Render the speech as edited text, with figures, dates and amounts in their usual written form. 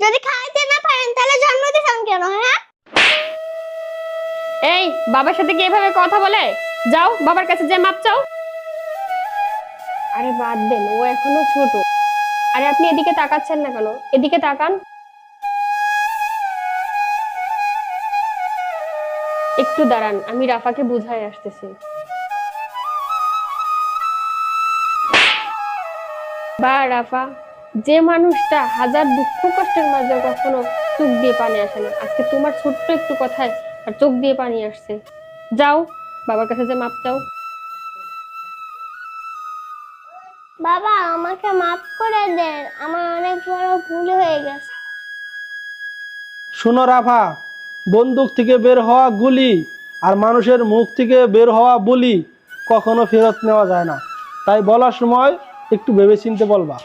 যদি খাইতে না পারেন তাহলে জন্ম দিছেন কেন? হ্যাঁ, এই বাবার সাথে কি এভাবে কথা বলে? যাও বাবার কাছে যে মাপ চাও। আরে বাদ দেন, ও এখনো ছোট। আরে আপনি এদিকে তাকাচ্ছেন না কেন? এদিকে তাকান। একটু দাঁড়ান, আমি রাফাকে বুঝাই আসতেছি। বা রাফা, যে মানুষটা হাজার দুঃখ কষ্টের মাঝে কখনো চোখ দিয়ে পানি আসে না, আজকে তোমার ছোট্ট একটু কথায় আর চোখ দিয়ে পানি আসছে। যাও বাবার কাছে যে মাপ চাও। বাবা আমাকে মাফ করে দেন, আমার অনেক বড় ভুল হয়ে গেছে। শোনো রাফা, বন্দুক থেকে বের হওয়া গুলি আর মানুষের মুখ থেকে বের হওয়া বুলি কখনো ফেরত নেওয়া যায় না। তাই বলার সময় একটু ভেবেচিন্তে বলবা।